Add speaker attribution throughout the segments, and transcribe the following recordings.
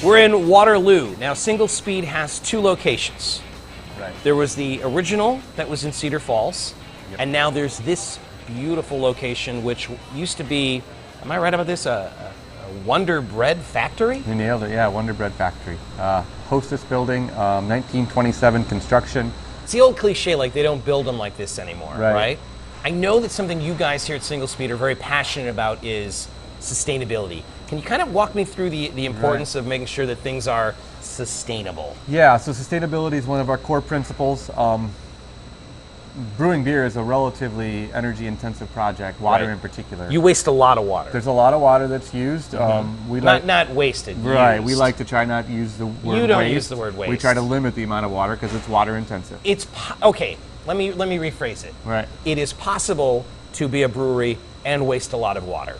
Speaker 1: We're in Waterloo. Now, SingleSpeed has 2 locations.
Speaker 2: Right.
Speaker 1: There was the original that was in Cedar Falls, and now there's this beautiful location, which used to be, am I right about this, a Wonder Bread factory?
Speaker 2: You nailed it, yeah, Wonder Bread Factory. Hostess building, 1927 construction.
Speaker 1: It's the old cliche, like they don't build them like this anymore, right? I know that something you guys here at SingleSpeed are very passionate about is sustainability. Can you kind of walk me through the importance of making sure that things are sustainable?
Speaker 2: Yeah, so sustainability is one of our core principles. Brewing beer is a relatively energy-intensive project, water in particular.
Speaker 1: You waste a lot of water.
Speaker 2: There's a lot of water that's used. We
Speaker 1: not wasted.
Speaker 2: Right.
Speaker 1: Used.
Speaker 2: We like to try not to use the word waste.
Speaker 1: You don't use the word waste.
Speaker 2: We try to limit the amount of water because it's water intensive.
Speaker 1: It's okay. Let me rephrase it.
Speaker 2: Right.
Speaker 1: It is possible to be a brewery and waste a lot of water.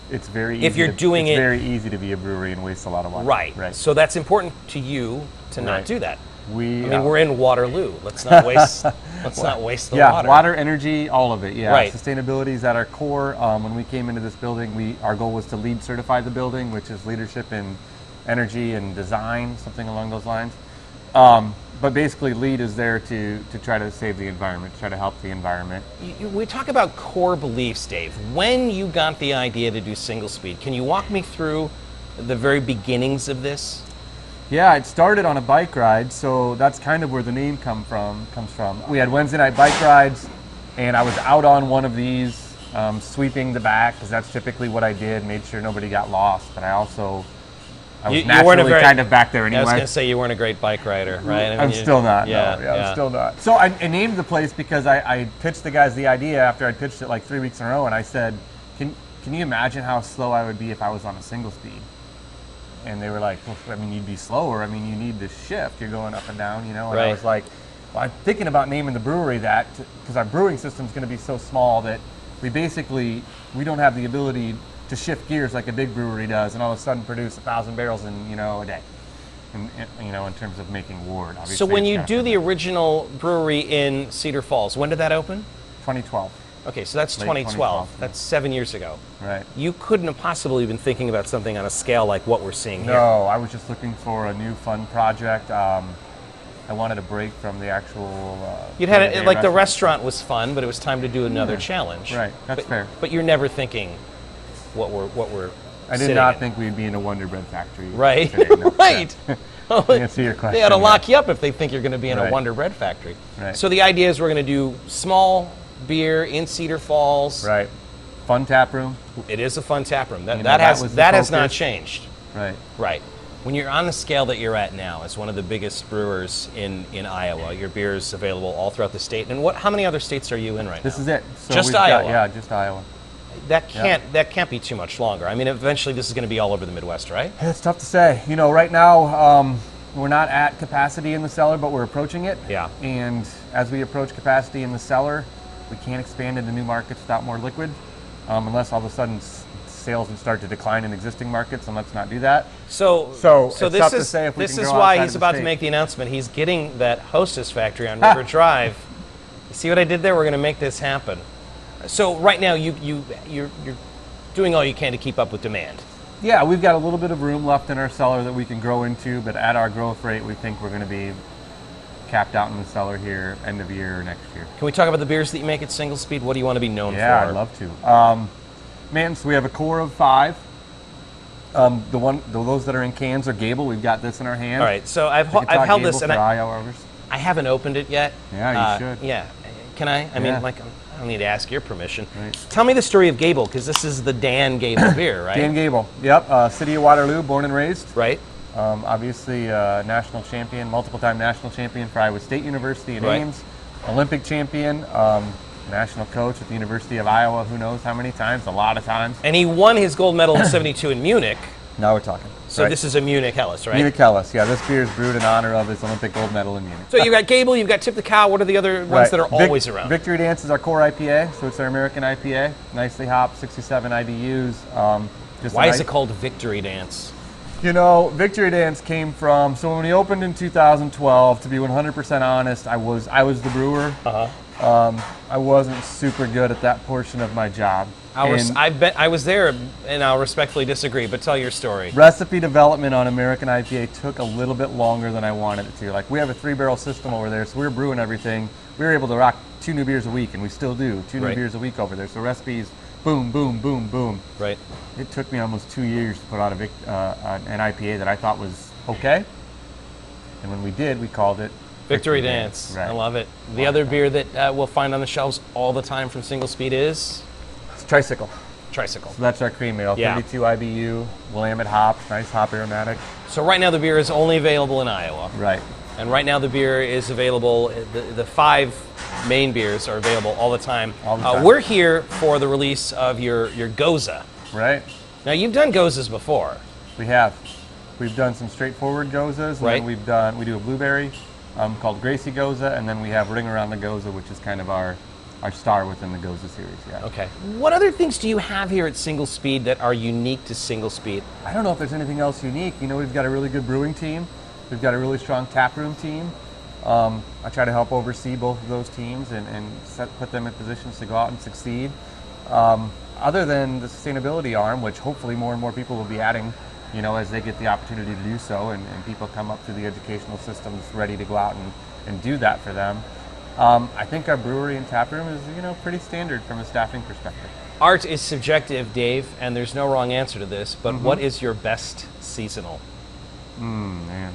Speaker 2: It's very easy.
Speaker 1: If you're doing it,
Speaker 2: it's very easy to be a brewery and waste a lot of water.
Speaker 1: Right.
Speaker 2: Right.
Speaker 1: So that's important to you to not do that. I mean, we're in Waterloo. Let's not waste. Let's not waste the water.
Speaker 2: Yeah, water, energy, all of it. Yeah,
Speaker 1: right.
Speaker 2: Sustainability is at our core. When we came into this building, our goal was to LEED certify the building, which is leadership in energy and design, something along those lines. But basically, LEED is there to try to save the environment, try to help the environment.
Speaker 1: We talk about core beliefs, Dave. When you got the idea to do SingleSpeed, can you walk me through the very beginnings of this?
Speaker 2: Yeah, it started on a bike ride, so that's kind of where the name comes from. We had Wednesday night bike rides, and I was out on one of these, sweeping the back, because that's typically what I did, made sure nobody got lost, but I was naturally kind of back there anyway.
Speaker 1: I was going to say you weren't a great bike rider, right? I mean,
Speaker 2: I'm still not,
Speaker 1: yeah,
Speaker 2: I'm still not. So I named the place because I pitched the guys the idea after I pitched it like 3 weeks in a row, and I said, can you imagine how slow I would be if I was on a single speed? And they were like, well, I mean, you'd be slower. I mean, you need to shift. You're going up and down, you know? And I was like, well, I'm thinking about naming the brewery that, because our brewing system's going to be so small that we don't have the ability to shift gears like a big brewery does and all of a sudden produce 1,000 barrels in, a day. And, in terms of making wort. Obviously,
Speaker 1: so when you do the original brewery in Cedar Falls, when did that open?
Speaker 2: 2012.
Speaker 1: Okay, so that's 2012. That's 7 years ago.
Speaker 2: Right.
Speaker 1: You couldn't have possibly been thinking about something on a scale like what we're seeing here.
Speaker 2: No, I was just looking for a new fun project. I wanted a break from the actual.
Speaker 1: You'd had it like the restaurant was fun, but it was time to do another challenge.
Speaker 2: Right, that's fair.
Speaker 1: But you're never thinking what we're.
Speaker 2: I did not think we'd be in a Wonder Bread factory.
Speaker 1: Right.
Speaker 2: Today, no.
Speaker 1: Right.
Speaker 2: To answer your question.
Speaker 1: They ought to lock you up if they think you're going to be in a Wonder Bread factory.
Speaker 2: Right.
Speaker 1: So the idea is we're going to do small beer in Cedar Falls.
Speaker 2: Right. Fun tap room.
Speaker 1: It is a fun tap room. That has not changed.
Speaker 2: Right.
Speaker 1: Right. When you're on the scale that you're at now, as one of the biggest brewers in Iowa, your beer is available all throughout the state. And how many other states are you in right now?
Speaker 2: This is it. So
Speaker 1: just Iowa.
Speaker 2: Yeah, just Iowa.
Speaker 1: That can't be too much longer. I mean, eventually this is going to be all over the Midwest, right?
Speaker 2: It's tough to say. Right now we're not at capacity in the cellar, but we're approaching it.
Speaker 1: Yeah.
Speaker 2: And as we approach capacity in the cellar, we can't expand into new markets without more liquid, unless all of a sudden sales would start to decline in existing markets, and let's not do that.
Speaker 1: So
Speaker 2: this is
Speaker 1: why he's about to make the announcement. He's getting that Hostess factory on River Drive. You see what I did there? We're going to make this happen. So right now you're doing all you can to keep up with demand.
Speaker 2: Yeah, we've got a little bit of room left in our cellar that we can grow into, but at our growth rate, we think we're going to be capped out in the cellar here end of year or next year.
Speaker 1: Can we talk about the beers that you make at SingleSpeed? What do you want to be known for?
Speaker 2: Yeah, I'd love to. So we have a core of 5. Those that are in cans are Gable. We've got this in our hand.
Speaker 1: All right, so I've held this, and
Speaker 2: I
Speaker 1: haven't opened it yet.
Speaker 2: Yeah, you should.
Speaker 1: Yeah, can I? I mean, I don't need to ask your permission.
Speaker 2: Right.
Speaker 1: Tell me the story of Gable, because this is the Dan Gable beer, right?
Speaker 2: Dan Gable. Yep. City of Waterloo, born and raised.
Speaker 1: Right.
Speaker 2: Obviously, national champion, multiple-time national champion for Iowa State University in Ames. Olympic champion. National coach at the University of Iowa, who knows how many times, a lot of times.
Speaker 1: And he won his gold medal in '72 in Munich.
Speaker 2: Now we're talking.
Speaker 1: So this is a Munich Helles, right?
Speaker 2: Munich Helles, yeah. This beer is brewed in honor of his Olympic gold medal in Munich.
Speaker 1: So you've got Gable, you've got Tip the Cow. What are the other ones that are always around?
Speaker 2: Victory Dance is our core IPA, so it's our American IPA. Nicely hopped, 67 IBUs.
Speaker 1: Why is it called Victory Dance?
Speaker 2: Victory Dance came from, so when we opened in 2012, to be 100% honest, I was the brewer. I wasn't super good at that portion of my job.
Speaker 1: I was there, and I'll respectfully disagree, but tell your story.
Speaker 2: Recipe development on American IPA took a little bit longer than I wanted it to. Like, we have a 3-barrel system over there, so we were brewing everything. We were able to rock 2 new beers a week, and we still do 2 new beers a week over there. So recipes, boom, boom, boom, boom.
Speaker 1: Right.
Speaker 2: It took me almost 2 years to put out an IPA that I thought was okay. And when we did, we called it
Speaker 1: Victory Dance. Right. I love it. The other beer that we'll find on the shelves all the time from SingleSpeed is?
Speaker 2: It's Tricycle.
Speaker 1: Tricycle.
Speaker 2: So that's our cream ale. 32 IBU, Willamette hops, nice hop aromatic.
Speaker 1: So right now the beer is only available in Iowa.
Speaker 2: Right.
Speaker 1: And right now the beer is available, the 5 main beers are available all the time.
Speaker 2: All the time.
Speaker 1: We're here for the release of your Goza.
Speaker 2: Right.
Speaker 1: Now you've done Gozas before.
Speaker 2: We have. We've done some straightforward Gozas, and then we do a blueberry called Gracie Goza, and then we have Ring Around the Goza, which is kind of our star within the Goza series. Yeah.
Speaker 1: Okay. What other things do you have here at SingleSpeed that are unique to SingleSpeed?
Speaker 2: I don't know if there's anything else unique. You know, we've got a really good brewing team. We've got a really strong taproom team. I try to help oversee both of those teams and put them in positions to go out and succeed. Other than the sustainability arm, which hopefully more and more people will be adding, you know, as they get the opportunity to do so, and people come up through the educational systems ready to go out and do that for them. I think our brewery and taproom is, you know, pretty standard from a staffing perspective.
Speaker 1: Art is subjective, Dave, and there's no wrong answer to this, but what is your best seasonal?
Speaker 2: Man.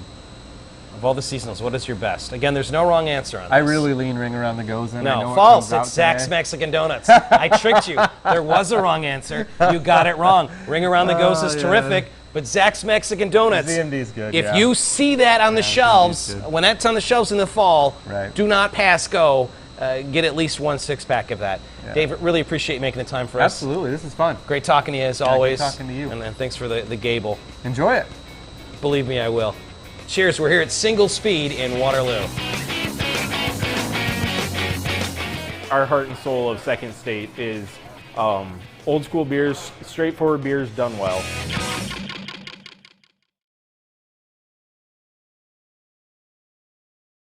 Speaker 1: Of all the seasonals, what is your best? Again, there's no wrong answer on this.
Speaker 2: I really lean Ring Around the Goza.
Speaker 1: No, false. It's Zach's Mexican Donuts. I tricked you. There was a wrong answer. You got it wrong. Ring Around the Goza is terrific, but Zach's Mexican Donuts.
Speaker 2: The Indy's good.
Speaker 1: If you see that on the shelves, when that's on the shelves in the fall, do not pass go. Get at least 1 6-pack of that. Yeah. Dave, really appreciate you making the time for us.
Speaker 2: Absolutely. This is fun.
Speaker 1: Great talking to you as always.
Speaker 2: Great talking to you.
Speaker 1: And thanks for the gable.
Speaker 2: Enjoy it.
Speaker 1: Believe me, I will. Cheers. We're here at SingleSpeed in Waterloo.
Speaker 3: Our heart and soul of Second State is old school beers, straightforward beers done well.